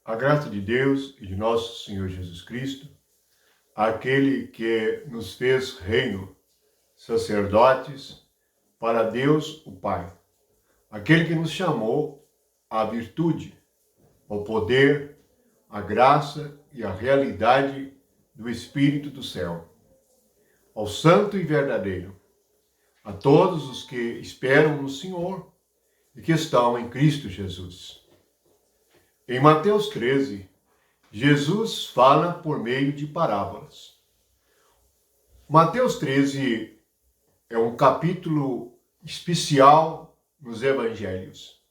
A graça de Deus e de nosso Senhor Jesus Cristo, aquele que nos fez reino, sacerdotes para Deus o Pai, aquele que nos chamou à virtude, ao poder, à graça e à realidade do Espírito do céu, ao santo e verdadeiro, a todos os que esperam no Senhor e que estão em Cristo Jesus. Em Mateus 13, Jesus fala por meio de parábolas. Mateus 13 é um capítulo especial nos evangelhos.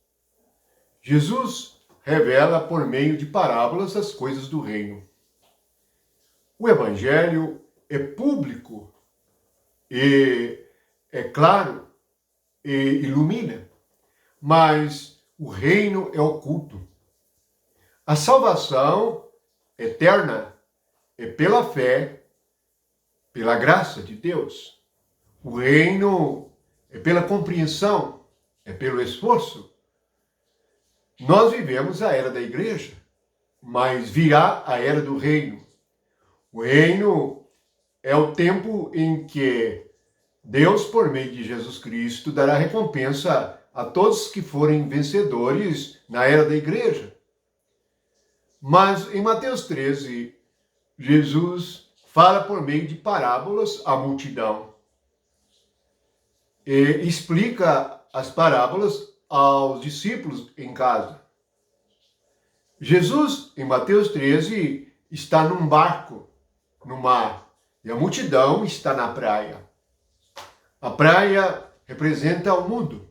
Jesus revela por meio de parábolas as coisas do reino. O evangelho é público e é claro e ilumina, mas o reino é oculto. A salvação eterna é pela fé, pela graça de Deus. O reino é pela compreensão, é pelo esforço. Nós vivemos a era da igreja, mas virá a era do reino. O reino é o tempo em que Deus, por meio de Jesus Cristo, dará recompensa a todos que forem vencedores na era da igreja. Mas em Mateus 13, Jesus fala por meio de parábolas à multidão e explica as parábolas aos discípulos em casa. Jesus, em Mateus 13, está num barco, no mar, e a multidão está na praia. A praia representa o mundo,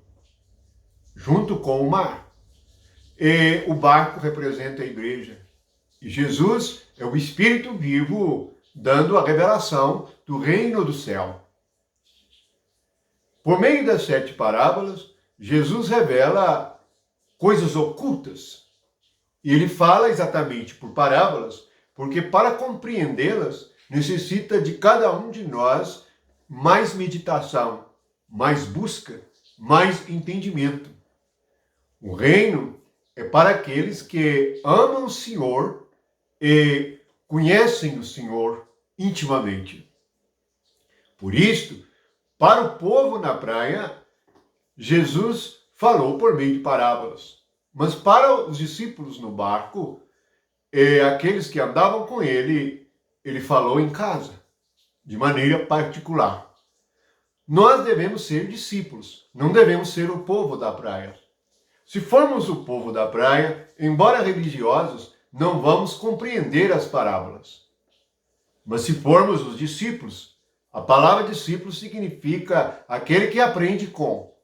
junto com o mar. E o barco representa a igreja. E Jesus é o Espírito vivo dando a revelação do reino do céu. Por meio das 7 parábolas, Jesus revela coisas ocultas. E ele fala exatamente por parábolas, porque para compreendê-las necessita de cada um de nós mais meditação, mais busca, mais entendimento. O reino é para aqueles que amam o Senhor e conhecem o Senhor intimamente. Por isto, para o povo na praia, Jesus falou por meio de parábolas. Mas para os discípulos no barco, e aqueles que andavam com ele, ele falou em casa, de maneira particular. Nós devemos ser discípulos, não devemos ser o povo da praia. Se formos o povo da praia, embora religiosos, não vamos compreender as parábolas. Mas se formos os discípulos, a palavra discípulo significa aquele que aprende com.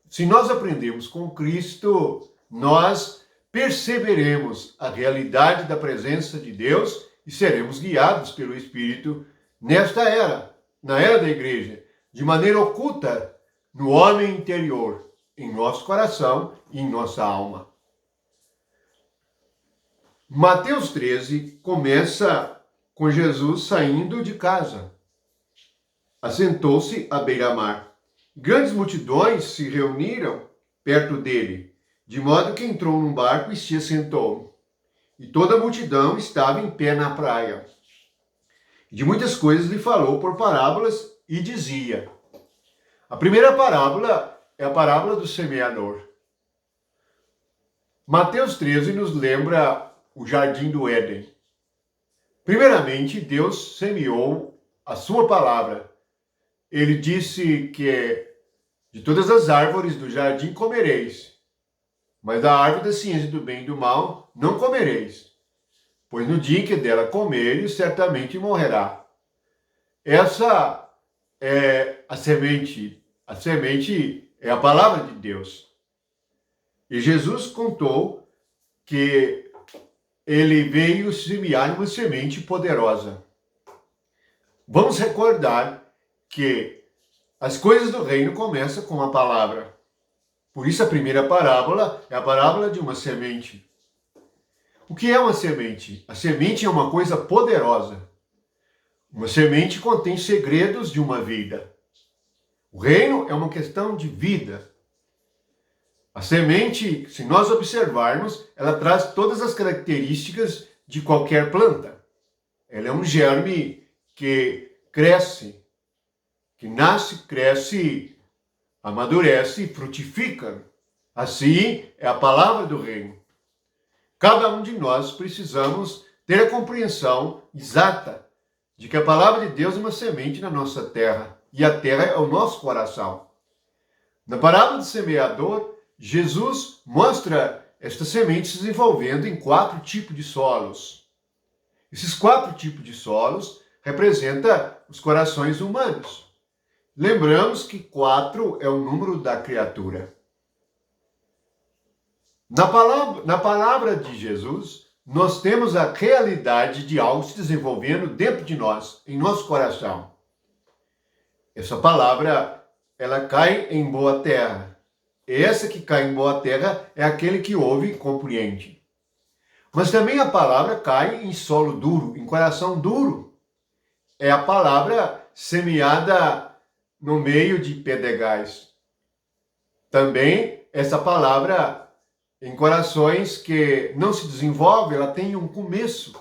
Se nós aprendemos com Cristo, nós perceberemos a realidade da presença de Deus e seremos guiados pelo Espírito nesta era, na era da igreja, de maneira oculta no homem interior, em nosso coração e em nossa alma. Mateus 13 começa com Jesus saindo de casa. Assentou-se à beira-mar. Grandes multidões se reuniram perto dele, de modo que entrou num barco e se assentou. E toda a multidão estava em pé na praia. De muitas coisas lhe falou por parábolas e dizia. A primeira parábola é a parábola do semeador. Mateus 13 nos lembra o jardim do Éden. Primeiramente, Deus semeou a sua palavra. Ele disse que de todas as árvores do jardim comereis, mas da árvore da ciência do bem e do mal não comereis, pois no dia em que dela comeres, certamente morrerá. Essa é a semente. A semente é a palavra de Deus. E Jesus contou que ele veio semear uma semente poderosa. Vamos recordar que as coisas do reino começam com a palavra. Por isso a primeira parábola é a parábola de uma semente. O que é uma semente? A semente é uma coisa poderosa. Uma semente contém segredos de uma vida. O reino é uma questão de vida. A semente, se nós observarmos, ela traz todas as características de qualquer planta. Ela é um germe que cresce, que nasce, cresce, amadurece e frutifica. Assim é a palavra do reino. Cada um de nós precisamos ter a compreensão exata de que a palavra de Deus é uma semente na nossa terra, e a terra é o nosso coração. Na parábola do semeador, Jesus mostra esta semente se desenvolvendo em 4 tipos de solos. Esses 4 tipos de solos representam os corações humanos. Lembramos que 4 é o número da criatura. Na palavra de Jesus, nós temos a realidade de algo se desenvolvendo dentro de nós, em nosso coração. Essa palavra, ela cai em boa terra. Essa que cai em boa terra é aquele que ouve e compreende. Mas também a palavra cai em solo duro, em coração duro. É a palavra semeada no meio de pedregais. Também essa palavra em corações que não se desenvolve, ela tem um começo.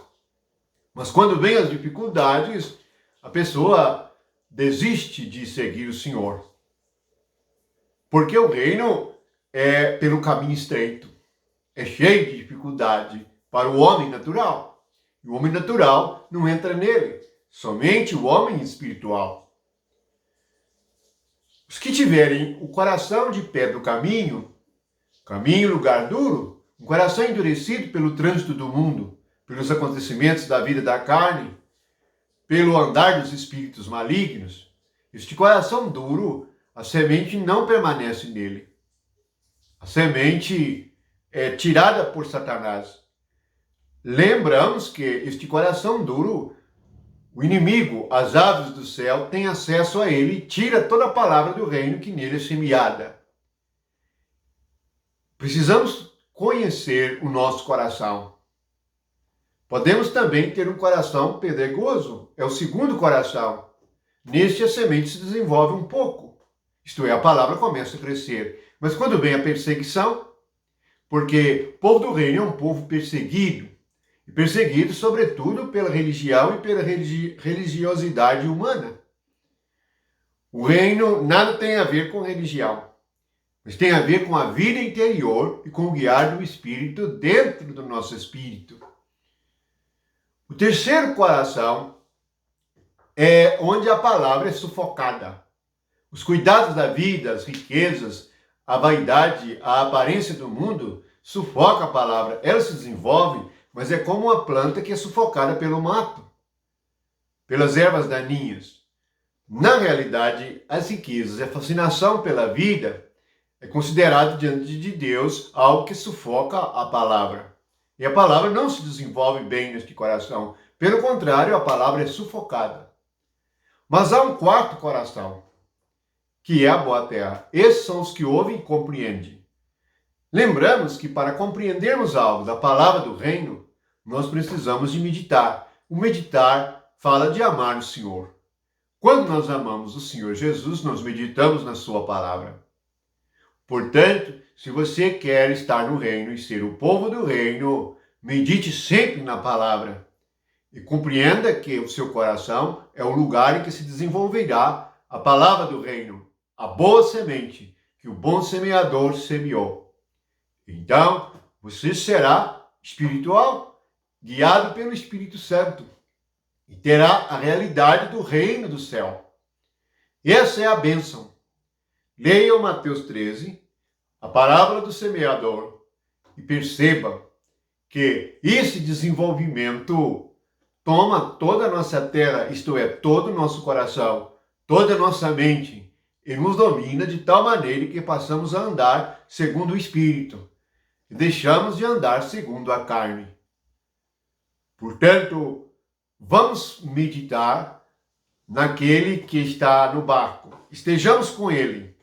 Mas quando vem as dificuldades, a pessoa desiste de seguir o Senhor. Porque o reino é pelo caminho estreito. É cheio de dificuldade para o homem natural. E o homem natural não entra nele. Somente o homem espiritual. Os que tiverem o coração de pé do caminho, lugar duro, um coração endurecido pelo trânsito do mundo, pelos acontecimentos da vida da carne, pelo andar dos espíritos malignos, este coração duro, a semente não permanece nele. A semente é tirada por Satanás. Lembramos que este coração duro, o inimigo, as aves do céu, tem acesso a ele e tira toda a palavra do reino que nele é semeada. Precisamos conhecer o nosso coração. Podemos também ter um coração pedregoso, é o segundo coração. Neste a semente se desenvolve um pouco. Isto é, a palavra começa a crescer. Mas quando vem a perseguição, porque o povo do reino é um povo perseguido, e perseguido sobretudo pela religião e pela religiosidade humana. O reino nada tem a ver com religião, mas tem a ver com a vida interior e com o guiar do Espírito dentro do nosso espírito. O terceiro coração é onde a palavra é sufocada. Os cuidados da vida, as riquezas, a vaidade, a aparência do mundo sufoca a palavra. Ela se desenvolve, mas é como uma planta que é sufocada pelo mato, pelas ervas daninhas. Na realidade, as riquezas e a fascinação pela vida é considerado diante de Deus algo que sufoca a palavra. E a palavra não se desenvolve bem neste coração. Pelo contrário, a palavra é sufocada. Mas há um quarto coração, que é a boa terra. Esses são os que ouvem e compreendem. Lembramos que para compreendermos algo da palavra do reino, nós precisamos de meditar. O meditar fala de amar o Senhor. Quando nós amamos o Senhor Jesus, nós meditamos na sua palavra. Portanto, se você quer estar no reino e ser o povo do reino, medite sempre na palavra e compreenda que o seu coração é o lugar em que se desenvolverá a palavra do reino, a boa semente que o bom semeador semeou. Então, você será espiritual, guiado pelo Espírito Santo e terá a realidade do reino do céu. Essa é a bênção. Leiam Mateus 13, a parábola do semeador, e perceba que esse desenvolvimento toma toda a nossa terra, isto é, todo o nosso coração, toda a nossa mente, e nos domina de tal maneira que passamos a andar segundo o Espírito, e deixamos de andar segundo a carne. Portanto, vamos meditar naquele que está no barco. Estejamos com ele.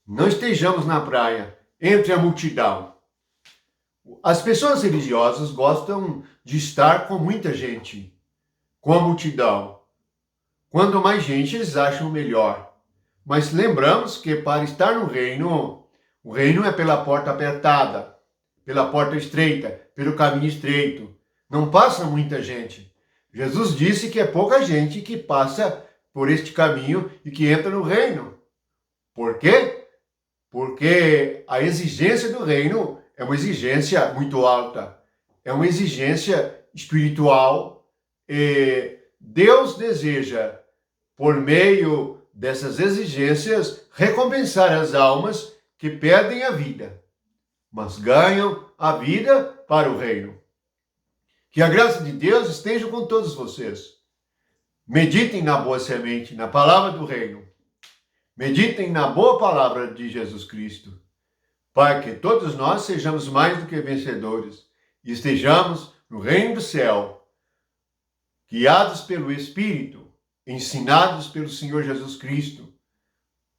Não estejamos na praia, entre a multidão. As pessoas religiosas gostam de estar com muita gente, com a multidão. Quanto mais gente, eles acham melhor. Mas lembramos que para estar no reino, O reino é pela porta apertada, pela porta estreita, pelo caminho estreito. Não passa muita gente. Jesus disse que é pouca gente que passa por este caminho e que entra no reino. Por quê? Porque a exigência do reino é uma exigência muito alta. É uma exigência espiritual. E Deus deseja, por meio dessas exigências, recompensar as almas que perdem a vida, mas ganham a vida para o reino. Que a graça de Deus esteja com todos vocês. Meditem na boa semente, na palavra do reino. Meditem na boa palavra de Jesus Cristo, para que todos nós sejamos mais do que vencedores e estejamos no reino do céu, guiados pelo Espírito, ensinados pelo Senhor Jesus Cristo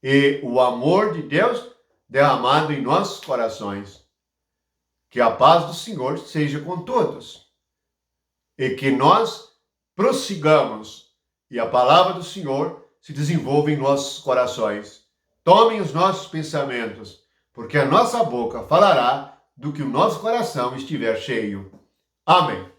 e o amor de Deus derramado em nossos corações. Que a paz do Senhor seja com todos e que nós prossigamos e a palavra do Senhor se desenvolva em nossos corações. Tomem os nossos pensamentos, porque a nossa boca falará do que o nosso coração estiver cheio. Amém.